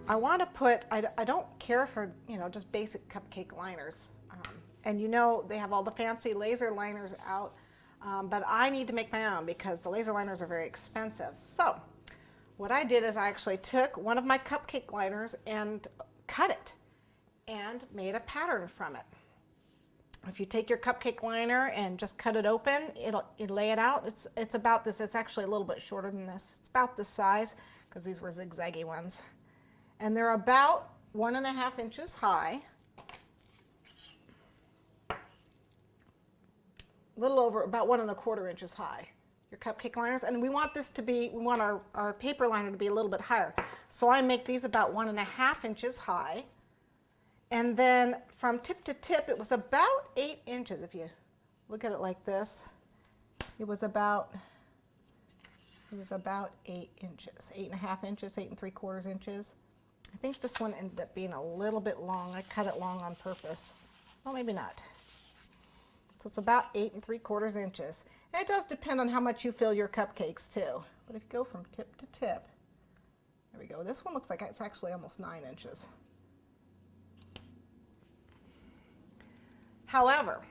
I want to put, I don't care for, just basic cupcake liners. And they have all the fancy laser liners out, but I need to make my own because the laser liners are very expensive. So what I did is I actually took one of my cupcake liners and cut it and made a pattern from it. If you take your cupcake liner and just cut it open, you lay it out. It's about this. It's actually a little bit shorter than this. It's about this size because these were zigzaggy ones. And they're about 1.5 inches high. A little over, about 1.25 inches high, your cupcake liners. And we want this to be, we want our paper liner to be a little bit higher. So I make these about 1.5 inches high. And then from tip to tip, it was about 8 inches. If you look at it like this, it was about 8 inches, 8.5 inches, 8 3/4 inches. I think this one ended up being a little bit long. I cut it long on purpose. Well, maybe not. So it's about 8 3/4 inches. And it does depend on how much you fill your cupcakes too. But if you go from tip to tip, there we go. This one looks like it's actually almost 9 inches. However,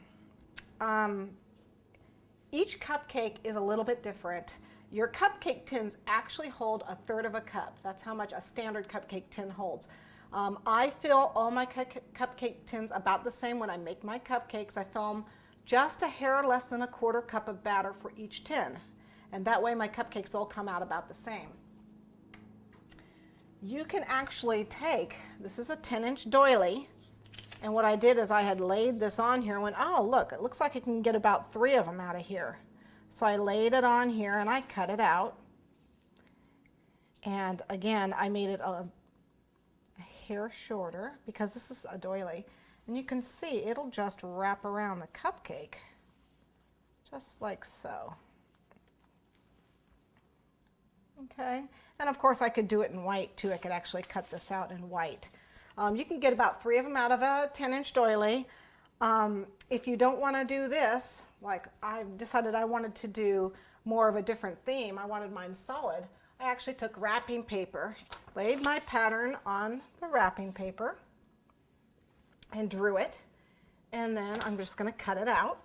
each cupcake is a little bit different. Your cupcake tins actually hold 1/3 of a cup. That's how much a standard cupcake tin holds. I fill all my cupcake tins about the same when I make my cupcakes. I fill them just a hair less than 1/4 cup of batter for each tin. And that way my cupcakes all come out about the same. You can actually take, this is a 10-inch doily, and what I did is I had laid this on here and went, oh look, it looks like I can get about 3 of them out of here. So I laid it on here and I cut it out. And again, I made it a hair shorter because this is a doily. And you can see it'll just wrap around the cupcake, just like so. Okay, and of course I could do it in white too. I could actually cut this out in white. You can get about 3 of them out of a 10-inch doily. If you don't want to do this, like I decided I wanted to do more of a different theme, I wanted mine solid, I actually took wrapping paper, laid my pattern on the wrapping paper, and drew it, and then I'm just going to cut it out.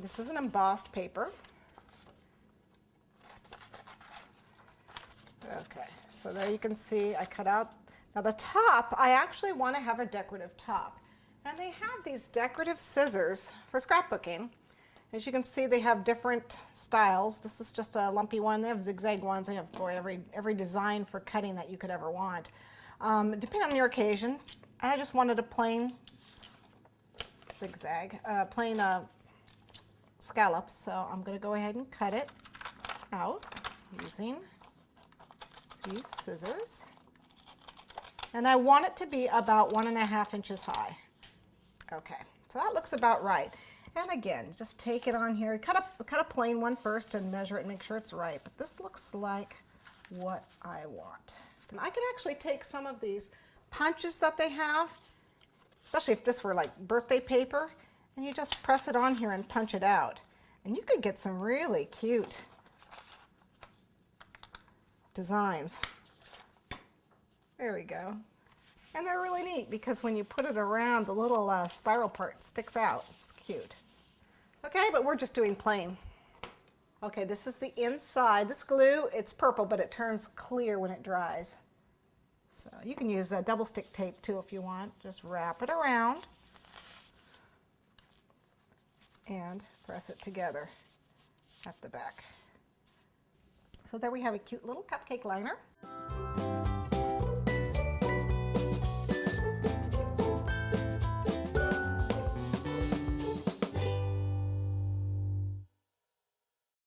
This is an embossed paper. Okay, so there you can see I cut out. Now the top, I actually want to have a decorative top. And they have these decorative scissors for scrapbooking. As you can see, they have different styles. This is just a lumpy one. They have zigzag ones. They have, boy, every design for cutting that you could ever want. Depending on your occasion, I just wanted a plain zigzag, plain scallop. So I'm going to go ahead and cut it out using these scissors. And I want it to be about 1.5 inches high. Okay, so that looks about right. And again, just take it on here. Cut a plain one first and measure it and make sure it's right. But this looks like what I want. And I can actually take some of these punches that they have, especially if this were like birthday paper, and you just press it on here and punch it out. And you could get some really cute designs. There we go. And they're really neat because when you put it around, the little spiral part sticks out. It's cute. Okay, but we're just doing plain. Okay, this is the inside. This glue, it's purple, but it turns clear when it dries. So you can use double stick tape too if you want. Just wrap it around and press it together at the back. So there we have a cute little cupcake liner.